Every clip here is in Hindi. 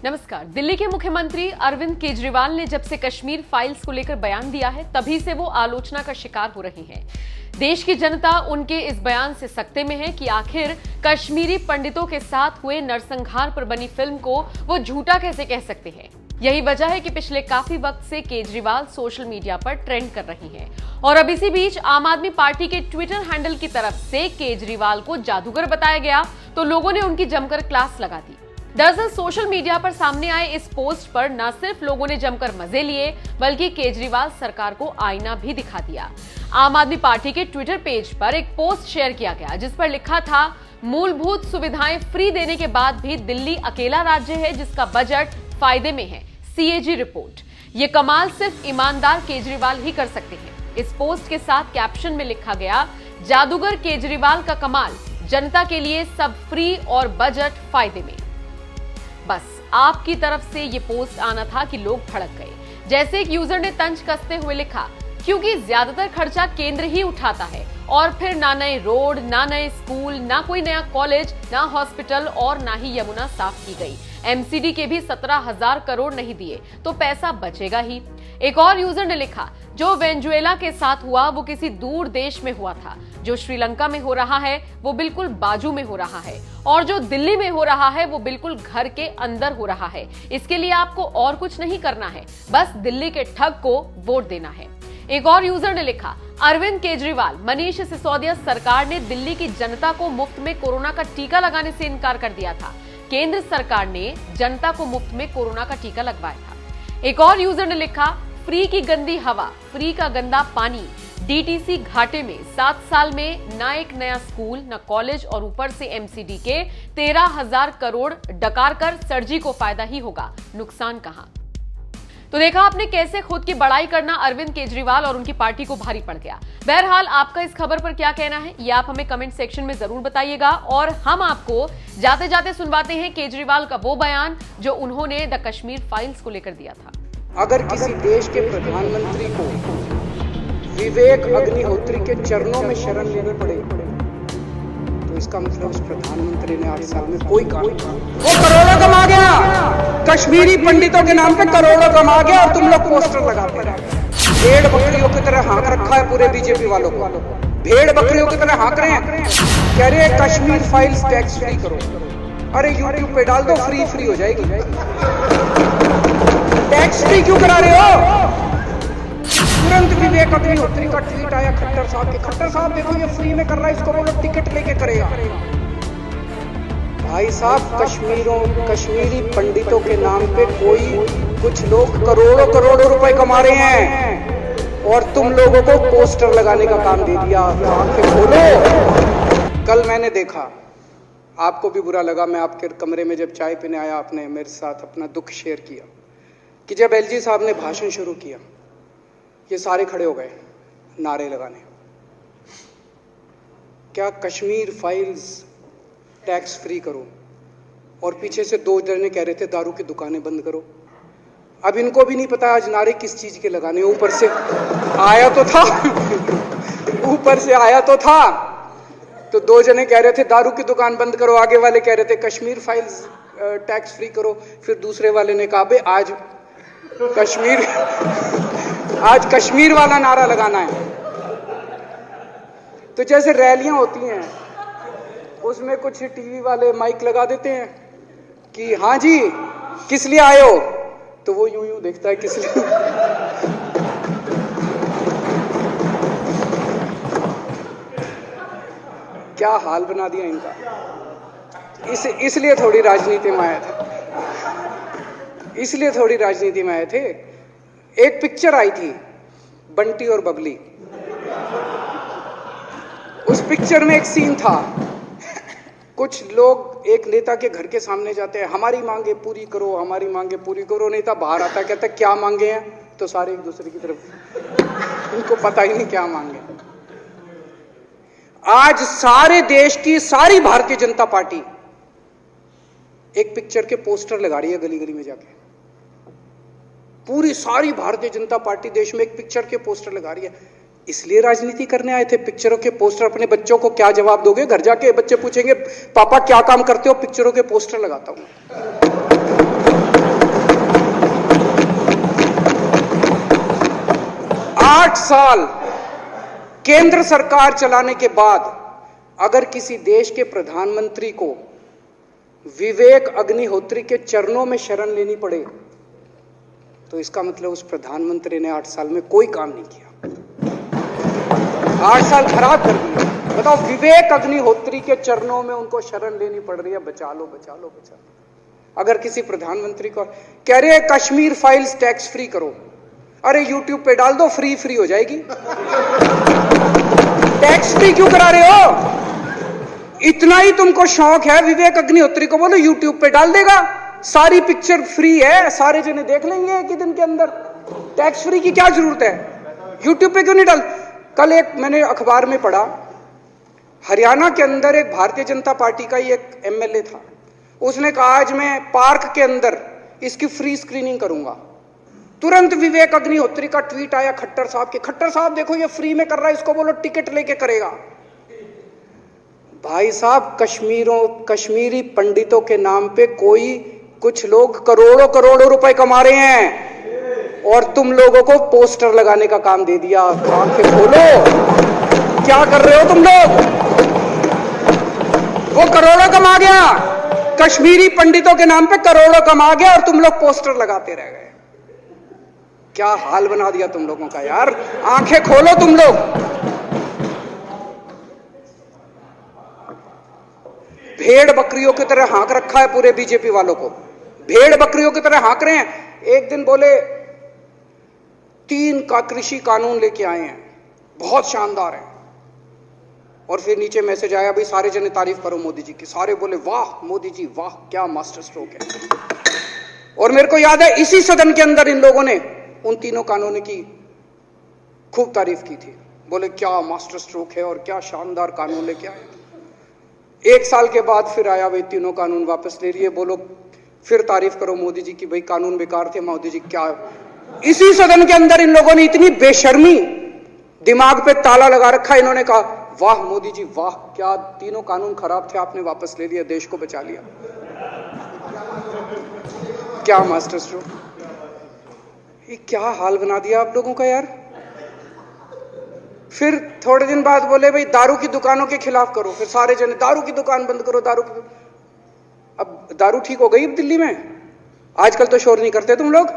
नमस्कार। दिल्ली के मुख्यमंत्री अरविंद केजरीवाल ने जब से कश्मीर फाइल्स को लेकर बयान दिया है, तभी से वो आलोचना का शिकार हो रही है। देश की जनता उनके इस बयान से सकते में है कि आखिर कश्मीरी पंडितों के साथ हुए नरसंहार पर बनी फिल्म को वो झूठा कैसे कह सकते हैं। यही वजह है कि पिछले काफी वक्त से केजरीवाल सोशल मीडिया पर ट्रेंड कर रही हैं। और अब इसी बीच आम आदमी पार्टी के ट्विटर हैंडल की तरफ से केजरीवाल को जादूगर बताया गया, तो लोगों ने उनकी जमकर क्लास लगा दी। दरअसल सोशल मीडिया पर सामने आए इस पोस्ट पर न सिर्फ लोगों ने जमकर मजे लिए, बल्कि केजरीवाल सरकार को आईना भी दिखा दिया। आम आदमी पार्टी के ट्विटर पेज पर एक पोस्ट शेयर किया गया, जिस पर लिखा था, मूलभूत सुविधाएं फ्री देने के बाद भी दिल्ली अकेला राज्य है जिसका बजट फायदे में है। CAG report. ये कमाल सिर्फ ईमानदार केजरीवाल ही कर सकते हैं। इस पोस्ट के साथ कैप्शन में लिखा गया, जादूगर केजरीवाल का कमाल, जनता के लिए सब फ्री और बजट फायदे में। बस आपकी तरफ से ये पोस्ट आना था कि लोग भड़क गए। जैसे एक यूजर ने तंज कसते हुए लिखा, क्योंकि ज्यादातर खर्चा केंद्र ही उठाता है और फिर ना नए रोड, ना नए स्कूल, ना कोई नया कॉलेज, ना हॉस्पिटल और ना ही यमुना साफ की गई। एमसीडी के भी 17,000 करोड़ नहीं दिए तो पैसा बचेगा ही। एक और यूजर ने लिखा, जो वेनेजुएला के साथ हुआ वो किसी दूर देश में हुआ था, जो श्रीलंका में हो रहा है वो बिल्कुल बाजू में हो रहा है, और जो दिल्ली में हो रहा है वो बिल्कुल घर के अंदर हो रहा है। इसके लिए आपको और कुछ नहीं करना है, बस दिल्ली के ठग को वोट देना है। एक और यूजर ने लिखा, अरविंद केजरीवाल, मनीष सिसोदिया सरकार ने दिल्ली की जनता को मुफ्त में कोरोना का टीका लगाने से इनकार कर दिया था। केंद्र सरकार ने जनता को मुफ्त में कोरोना का टीका लगवाया था। एक और यूजर ने लिखा, फ्री की गंदी हवा, फ्री का गंदा पानी, डीटीसी घाटे में 7 साल में ना एक नया स्कूल, ना कॉलेज और ऊपर से एमसीडी के 13,000 करोड़ डकार कर सरजी को फायदा ही होगा, नुकसान कहां। तो देखा आपने कैसे खुद की बड़ाई करना अरविंद केजरीवाल और उनकी पार्टी को भारी पड़ गया। बहरहाल आपका इस खबर पर क्या कहना है, ये आप हमें कमेंट सेक्शन में जरूर बताइएगा, और हम आपको जाते जाते सुनवाते हैं केजरीवाल का वो बयान जो उन्होंने द कश्मीर फाइल्स को लेकर दिया था। अगर किसी देश के प्रधानमंत्री को विवेक अग्निहोत्री के चरणों में शरण लेनी पड़े, तो इसका मतलब उस प्रधानमंत्री ने 8 साल में कोई काम नहीं। वो करोड़ों कमा गया, कश्मीरी पंडितों के नाम पे करोड़ों कमा गया, और तुम लोग पोस्टर लगाते रहे। भेड़ बकरियों की तरह हाँक रखा है पूरे बीजेपी वालों को। भेड़ बकरियों की तरह हाँक रहे हैं, कह रहे हैं कश्मीर फाइल्स टैक्स फ्री करो। अरे यूट्यूब पे डाल दो, फ्री हो जाएगी। टैक्स फ्री क्यों करा रहे हो? तुरंत विवेक अग्निहोत्री का ट्वीट आया खट्टर साहब के, खट्टर साहब देखो ये फ्री में कर रहा है, इसको बोलो टिकट लेके करेगा। भाई साहब, कश्मीरी पंडितों के नाम पे कुछ लोग करोड़ों रुपए कमा रहे हैं, और तुम लोगों को पोस्टर लगाने का काम दे दिया। आंखें खोलो। कल मैंने देखा, आपको भी बुरा लगा, मैं आपके कमरे में जब चाय पीने आया, आपने मेरे साथ अपना दुख शेयर किया कि जब एलजी साहब ने भाषण शुरू किया, ये सारे खड़े हो गए नारे लगाने। क्या कश्मीर फाइल्स टैक्स फ्री करो, और पीछे से 2 जने कह रहे थे दारू की दुकानें बंद करो। अब इनको भी नहीं पता आज नारे किस चीज के लगाने। ऊपर से आया तो था तो 2 जने कह रहे थे दारू की दुकान बंद करो, आगे वाले कह रहे थे कश्मीर फाइल्स टैक्स फ्री करो, फिर दूसरे वाले ने कहा बे आज कश्मीर वाला नारा लगाना है। तो जैसे रैलियां होती हैं, उसमें कुछ टीवी वाले माइक लगा देते हैं कि हाँ जी किस लिए आए हो, तो वो यूं देखता है किस लिए। क्या हाल बना दिया इनका। इसलिए थोड़ी राजनीति में आए थे। एक पिक्चर आई थी बंटी और बबली, उस पिक्चर में एक सीन था, कुछ लोग एक नेता के घर के सामने जाते हैं, हमारी मांगे पूरी करो, हमारी मांगे पूरी करो। नेता बाहर आता है, कहता है क्या मांगे हैं, तो सारे एक दूसरे की तरफ, इनको पता ही नहीं क्या मांगे। आज सारे देश की सारी भारतीय जनता पार्टी एक पिक्चर के पोस्टर लगा रही है गली गली में जाके। पूरी सारी भारतीय जनता पार्टी देश में एक पिक्चर के पोस्टर लगा रही है। इसलिए राजनीति करने आए थे? पिक्चरों के पोस्टर। अपने बच्चों को क्या जवाब दोगे? घर जाके बच्चे पूछेंगे पापा क्या काम करते हो? पिक्चरों के पोस्टर लगाता हूं। 8 साल केंद्र सरकार चलाने के बाद अगर किसी देश के प्रधानमंत्री को विवेक अग्निहोत्री के चरणों में शरण लेनी पड़े तो इसका मतलब उस प्रधानमंत्री ने 8 साल में कोई काम नहीं किया, 8 साल खराब कर दिए। बताओ, विवेक अग्निहोत्री के चरणों में उनको शरण लेनी पड़ रही है, बचा लो बचा लो बचा लो। अगर किसी प्रधानमंत्री को कह रहे हैं कश्मीर फाइल्स टैक्स फ्री करो, अरे यूट्यूब पे डाल दो, फ्री हो जाएगी। टैक्स फ्री क्यों करा रहे हो? इतना ही तुमको शौक है, विवेक अग्निहोत्री को बोलो यूट्यूब पे डाल देगा, सारी पिक्चर फ्री है, सारे जने देख लेंगे एक ही दिन के अंदर। टैक्स फ्री की क्या जरूरत है? यूट्यूब पे क्यों नहीं डाल? कल एक मैंने अखबार में पढ़ा, हरियाणा के अंदर एक भारतीय जनता पार्टी का ही एक एमएलए था, उसने कहा आज मैं पार्क के अंदर इसकी फ्री स्क्रीनिंग करूंगा। तुरंत विवेक अग्निहोत्री का ट्वीट आया खट्टर साहब के, खट्टर साहब देखो ये फ्री में कर रहा है, इसको बोलो टिकट लेके करेगा। भाई साहब, कश्मीरी पंडितों के नाम पे कुछ लोग करोड़ों करोड़ों रुपए कमा रहे हैं और तुम लोगों को पोस्टर लगाने का काम दे दिया। आंखें खोलो, क्या कर रहे हो तुम लोग? वो करोड़ों कमा गया, कश्मीरी पंडितों के नाम पे करोड़ों कमा गया और तुम लोग पोस्टर लगाते रह गए। क्या हाल बना दिया तुम लोगों का यार, आंखें खोलो तुम लोग। भेड़ बकरियों की तरह हाँक रखा है पूरे बीजेपी वालों को, भेड़ बकरियों की तरह हाँक रहे हैं। एक दिन बोले 3 का कृषि कानून लेके आए हैं, बहुत शानदार है, और फिर नीचे मैसेज आया भाई सारे जने तारीफ करो मोदी जी की। सारे बोले वाह मोदी जी वाह, क्या मास्टर स्ट्रोक है। और मेरे को याद है इसी सदन के अंदर इन लोगों ने उन 3 कानूनों की खूब तारीफ की थी, बोले क्या मास्टर स्ट्रोक है और क्या शानदार कानून लेके आए। 1 साल के बाद फिर आया भाई 3 कानून वापस ले लिए, बोलो फिर तारीफ करो मोदी जी की, भाई कानून बेकार थे मोदी जी। क्या इसी सदन के अंदर इन लोगों ने इतनी बेशर्मी, दिमाग पे ताला लगा रखा, इन्होंने कहा वाह मोदी जी वाह, क्या 3 कानून खराब थे आपने वापस ले लिया, देश को बचा लिया। क्या मास्टर स्ट्रोक, ये क्या हाल बना दिया आप लोगों का यार। फिर थोड़े दिन बाद बोले भाई दारू की दुकानों के खिलाफ करो, फिर सारे जने दारू की दुकान बंद करो, अब दारू ठीक हो गई दिल्ली में? आजकल तो शोर नहीं करते तुम लोग।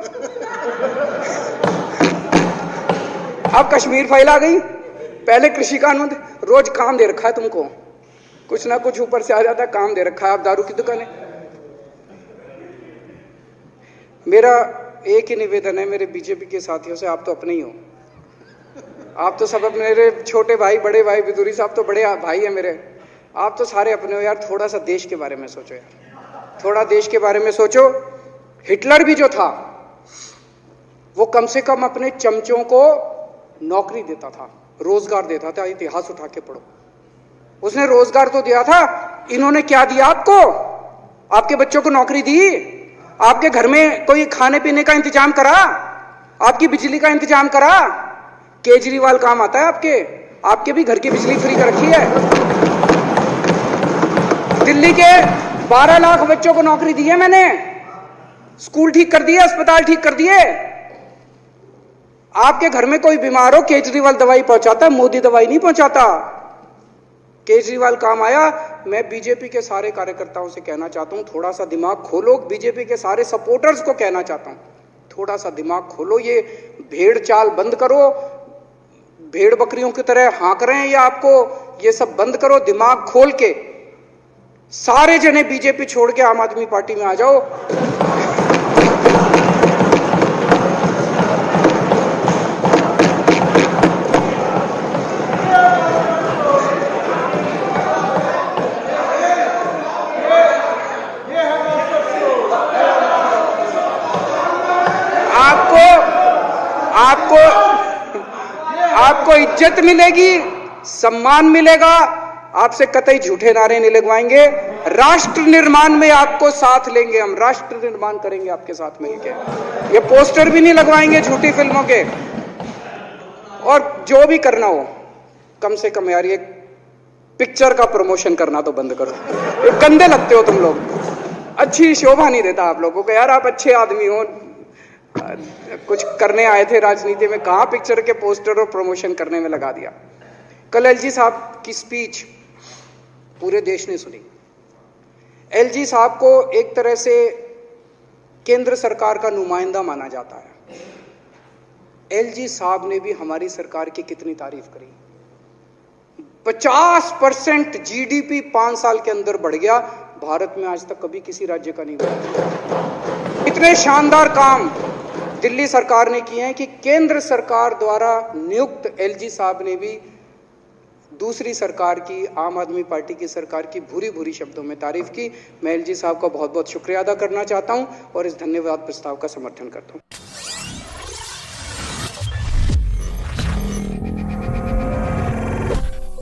अब कश्मीर फाइल आ गई, पहले कृषि कानून, रोज काम दे रखा है तुमको, कुछ ना कुछ ऊपर से आ जाता है, काम दे रखा है। अब दारू की दुकानें। मेरा एक ही निवेदन है मेरे बीजेपी के साथियों से, आप तो अपने ही हो, आप तो सब अपने, मेरे छोटे भाई बड़े भाई बिदुरी साहब तो बड़े भाई है मेरे, आप तो सारे अपने हो यार। थोड़ा सा देश के बारे में सोचो यार, थोड़ा देश के बारे में सोचो। हिटलर भी जो था वो कम से कम अपने चमचों को नौकरी देता था, रोजगार देता था। इतिहास उठा के पढ़ो, उसने रोजगार तो दिया था। इन्होंने क्या दिया आपको? आपके बच्चों को नौकरी दी, आपके घर में कोई खाने पीने का इंतजाम करा, आपकी बिजली का इंतजाम करा। केजरीवाल काम आता है आपके भी घर की बिजली फ्री कर रखी है। दिल्ली के 12 लाख बच्चों को नौकरी दी है मैंने, स्कूल ठीक कर दिए, अस्पताल ठीक कर दिए। आपके घर में कोई बीमार हो, केजरीवाल दवाई पहुंचाता है, मोदी दवाई नहीं पहुंचाता। केजरीवाल काम आया। मैं बीजेपी के सारे कार्यकर्ताओं से कहना चाहता हूं, थोड़ा सा दिमाग खोलो। बीजेपी के सारे सपोर्टर्स को कहना चाहता हूं, थोड़ा सा दिमाग खोलो, ये भेड़ चाल बंद करो। भेड़ बकरियों की तरह हाँक रहे हैं ये आपको, ये सब बंद करो, दिमाग खोल के सारे जने बीजेपी छोड़ के आम आदमी पार्टी में आ जाओ। आपको इज्जत मिलेगी, सम्मान मिलेगा, आपसे कतई झूठे नारे नहीं लगवाएंगे। राष्ट्र निर्माण में आपको साथ लेंगे हम, राष्ट्र निर्माण करेंगे आपके साथ मिलकर। ये पोस्टर भी नहीं लगवाएंगे झूठी फिल्मों के। और जो भी करना हो, कम से कम यार ये पिक्चर का प्रमोशन करना तो बंद करो। ये गंदे लगते हो तुम लोग, अच्छी शोभा नहीं देता आप लोगों को यार। आप अच्छे आदमी हो, कुछ करने आए थे राजनीति में, कहाँ पिक्चर के पोस्टर और प्रमोशन करने में लगा दिया। कल एलजी साहब की स्पीच पूरे देश ने सुनी। एलजी साहब को एक तरह से केंद्र सरकार का नुमाइंदा माना जाता है। एलजी साहब ने भी हमारी सरकार की कितनी तारीफ करी। 50% जीडीपी 5 साल के अंदर बढ़ गया, भारत में आज तक कभी किसी राज्य का नहीं बढ़ा। इतने शानदार काम दिल्ली सरकार ने किए हैं कि केंद्र सरकार द्वारा नियुक्त एलजी साहब ने भी दूसरी सरकार की, आम आदमी पार्टी की सरकार की भूरी भूरी शब्दों में तारीफ की। मैं एलजी साहब का बहुत बहुत शुक्रिया अदा करना चाहता हूं और इस धन्यवाद प्रस्ताव का समर्थन करता हूं।